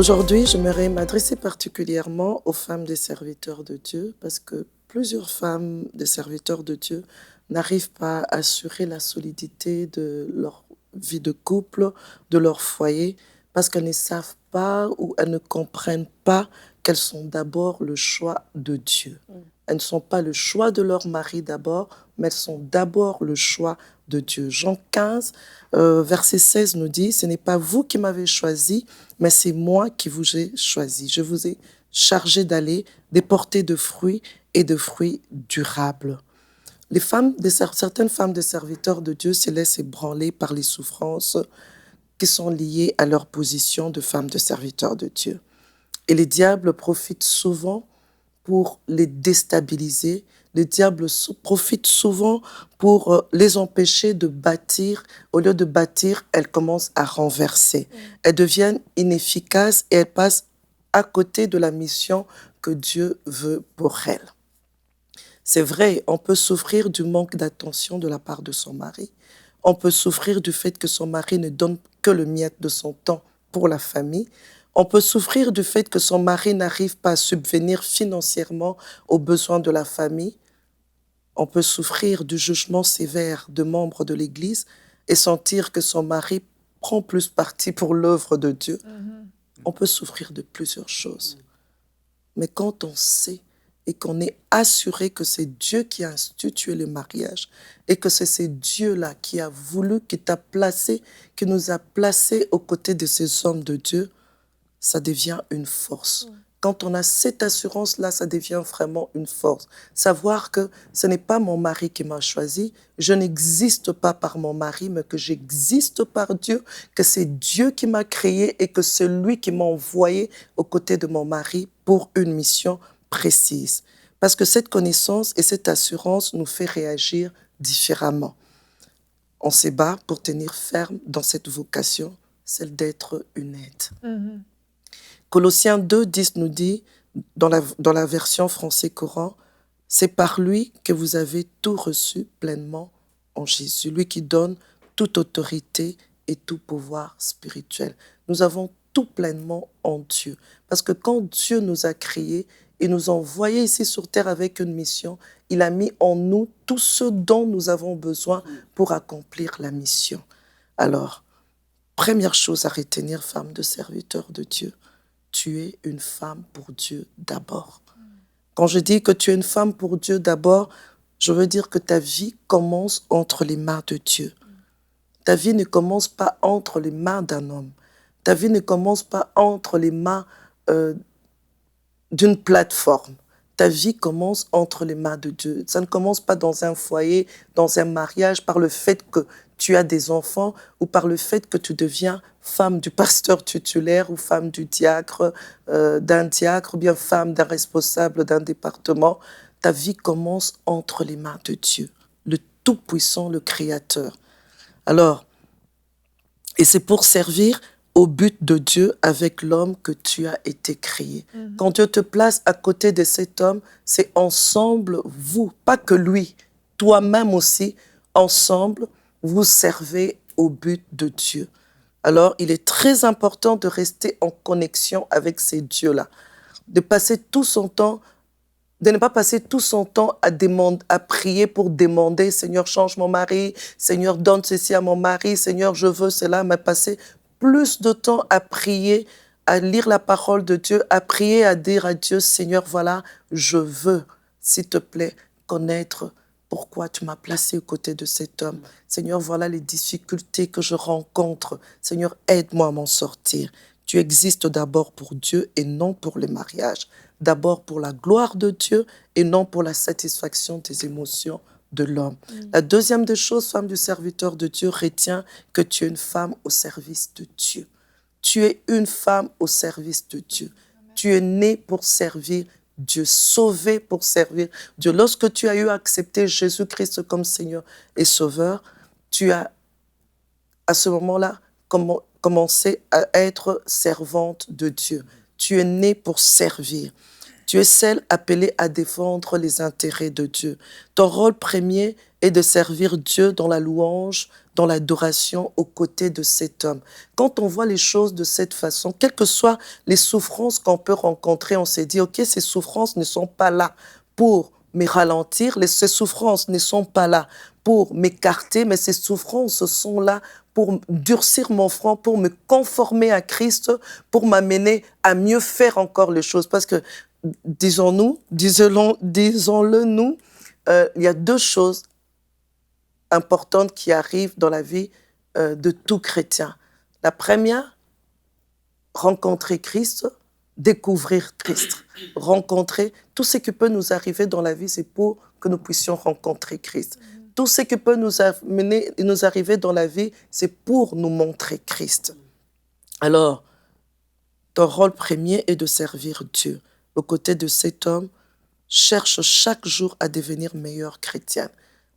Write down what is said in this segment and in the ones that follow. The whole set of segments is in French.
Aujourd'hui, j'aimerais m'adresser particulièrement aux femmes des serviteurs de Dieu parce que plusieurs femmes des serviteurs de Dieu n'arrivent pas à assurer la solidité de leur vie de couple, de leur foyer, parce qu'elles ne savent pas ou elles ne comprennent pas qu'elles sont d'abord le choix de Dieu. Elles ne sont pas le choix de leur mari d'abord, mais elles sont d'abord le choix de Dieu. Jean 15, verset 16 nous dit, « Ce n'est pas vous qui m'avez choisi, mais c'est moi qui vous ai choisi. Je vous ai chargé d'aller, de porter de fruits et de fruits durables. » Certaines femmes de serviteurs de Dieu se laissent ébranler par les souffrances qui sont liées à leur position de femmes de serviteurs de Dieu. Et les diables profitent souvent pour les déstabiliser. Le diable profite souvent pour les empêcher de bâtir. Au lieu de bâtir, elles commencent à renverser. Elles deviennent inefficaces et elles passent à côté de la mission que Dieu veut pour elles. C'est vrai, on peut souffrir du manque d'attention de la part de son mari. On peut souffrir du fait que son mari ne donne que le miette de son temps pour la famille. On peut souffrir du fait que son mari n'arrive pas à subvenir financièrement aux besoins de la famille. On peut souffrir du jugement sévère de membres de l'Église et sentir que son mari prend plus parti pour l'œuvre de Dieu. On peut souffrir de plusieurs choses. Mais quand on sait et qu'on est assuré que c'est Dieu qui a institué le mariage et que c'est ce Dieu-là qui a voulu, qui t'a placé, qui nous a placés aux côtés de ces hommes de Dieu, ça devient une force. Quand on a cette assurance-là, ça devient vraiment une force. Savoir que ce n'est pas mon mari qui m'a choisi, je n'existe pas par mon mari, mais que j'existe par Dieu, que c'est Dieu qui m'a créé et que c'est lui qui m'a envoyé aux côtés de mon mari pour une mission précise. Parce que cette connaissance et cette assurance nous fait réagir différemment. On se bat pour tenir ferme dans cette vocation, celle d'être une aide. Colossiens 2, 10 nous dit, dans la version français courant, « C'est par lui que vous avez tout reçu pleinement en Jésus, lui qui donne toute autorité et tout pouvoir spirituel. » Nous avons tout pleinement en Dieu. Parce que quand Dieu nous a créés, il nous a envoyés ici sur terre avec une mission, il a mis en nous tout ce dont nous avons besoin pour accomplir la mission. Alors, première chose à retenir, femme de serviteur de Dieu, tu es une femme pour Dieu d'abord. Quand je dis que tu es une femme pour Dieu d'abord, je veux dire que ta vie commence entre les mains de Dieu. Ta vie ne commence pas entre les mains d'un homme. Ta vie ne commence pas entre les mains d'une plateforme. Ta vie commence entre les mains de Dieu. Ça ne commence pas dans un foyer, dans un mariage, par le fait que tu as des enfants ou par le fait que tu deviens femme du pasteur titulaire ou femme du diacre, d'un diacre ou bien femme d'un responsable d'un département. Ta vie commence entre les mains de Dieu, le Tout-Puissant, le Créateur. Alors, et c'est pour servir au but de Dieu avec l'homme que tu as été créé. Quand Dieu te place à côté de cet homme, c'est ensemble, vous, pas que lui, toi-même aussi, ensemble, vous servez au but de Dieu. Alors, il est très important de rester en connexion avec ces dieux-là, de passer tout son temps, de ne pas passer tout son temps à prier pour demander « Seigneur, change mon mari, Seigneur, donne ceci à mon mari, Seigneur, je veux cela », mais passer plus de temps à prier, à lire la parole de Dieu, à prier, à dire à Dieu « Seigneur, voilà, je veux, s'il te plaît, connaître pourquoi tu m'as placé aux côtés de cet homme. Seigneur, voilà les difficultés que je rencontre. Seigneur, aide-moi à m'en sortir. » Tu existes d'abord pour Dieu et non pour le mariage. D'abord pour la gloire de Dieu et non pour la satisfaction des émotions de l'homme. La deuxième des choses, femme du serviteur de Dieu, retiens que tu es une femme au service de Dieu. Tu es une femme au service de Dieu. Tu es née pour servir Dieu, sauvée pour servir Dieu. Lorsque tu as eu accepté Jésus-Christ comme Seigneur et Sauveur, tu as, à ce moment-là, commencé à être servante de Dieu. Tu es née pour servir. Tu es celle appelée à défendre les intérêts de Dieu. Ton rôle premier est de servir Dieu dans la louange, dans l'adoration aux côtés de cet homme. Quand on voit les choses de cette façon, quelles que soient les souffrances qu'on peut rencontrer, on s'est dit, OK, ces souffrances ne sont pas là pour me ralentir, ces souffrances ne sont pas là pour m'écarter, mais ces souffrances sont là pour durcir mon front, pour me conformer à Christ, pour m'amener à mieux faire encore les choses. Parce que, disons-le nous, il y a deux choses importantes qui arrivent dans la vie de tout chrétien. La première, rencontrer Christ, découvrir Christ. Rencontrer, tout ce qui peut nous arriver dans la vie, c'est pour que nous puissions rencontrer Christ. Tout ce qui peut nous arriver dans la vie, c'est pour nous montrer Christ. Alors, ton rôle premier est de servir Dieu. Aux côtés de cet homme, cherche chaque jour à devenir meilleur chrétien.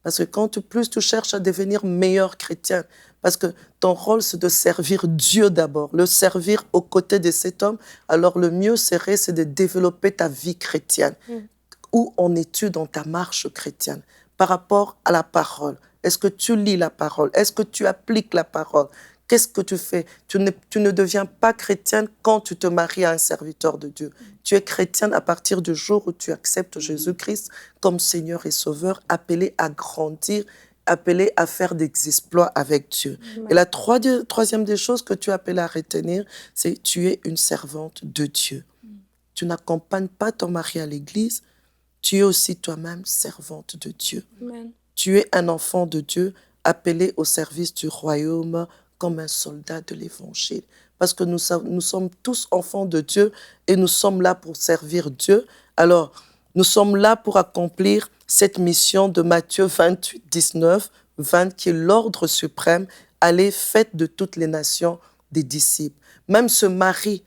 Parce que plus tu cherches à devenir meilleur chrétien, parce que ton rôle, c'est de servir Dieu d'abord, le servir aux côtés de cet homme, alors le mieux serait, c'est de développer ta vie chrétienne. Où en es-tu dans ta marche chrétienne par rapport à la parole? Est-ce que tu lis la parole? Est-ce que tu appliques la parole? Qu'est-ce que tu fais? Tu ne deviens pas chrétienne quand tu te maries à un serviteur de Dieu. Tu es chrétienne à partir du jour où tu acceptes Jésus-Christ comme Seigneur et Sauveur, appelé à grandir, appelé à faire des exploits avec Dieu. Et la troisième des choses que tu es appelée à retenir, c'est tu es une servante de Dieu. Tu n'accompagnes pas ton mari à l'église, tu es aussi toi-même servante de Dieu. Amen. Tu es un enfant de Dieu appelé au service du royaume comme un soldat de l'évangile. Parce que nous sommes tous enfants de Dieu et nous sommes là pour servir Dieu. Alors, nous sommes là pour accomplir cette mission de Matthieu 28, 19, 20, qui est l'ordre suprême. Allez, faites de toutes les nations des disciples. Même ce mari,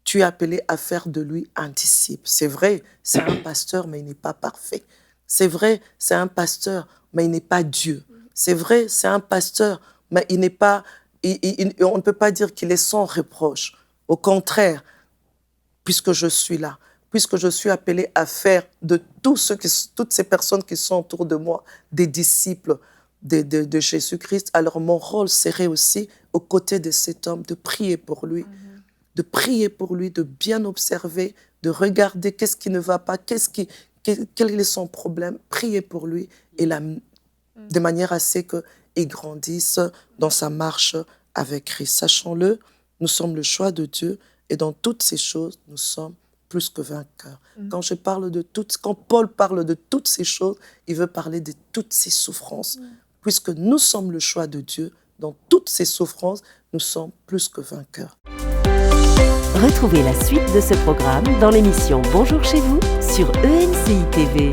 tu es appelé à faire de lui un disciple. C'est vrai, c'est un pasteur, mais il n'est pas parfait. C'est vrai, c'est un pasteur, mais il n'est pas Dieu. C'est vrai, c'est un pasteur, mais il n'est pas, on ne peut pas dire qu'il est sans reproche. Au contraire, puisque je suis là, puisque je suis appelé à faire de toutes ces personnes qui sont autour de moi des disciples de Jésus-Christ, alors mon rôle serait aussi, aux côtés de cet homme, de prier pour lui, de prier pour lui, de bien observer, de regarder qu'est-ce qui ne va pas, quel est son problème, prier pour lui, et de manière à ce qu'il grandisse dans sa marche avec Christ. Sachons-le, nous sommes le choix de Dieu et dans toutes ces choses, nous sommes plus que vainqueurs. Quand Paul parle de toutes ces choses, il veut parler de toutes ces souffrances. Puisque nous sommes le choix de Dieu, dans toutes ces souffrances, nous sommes plus que vainqueurs. Retrouvez la suite de ce programme dans l'émission Bonjour chez vous sur ENCI TV.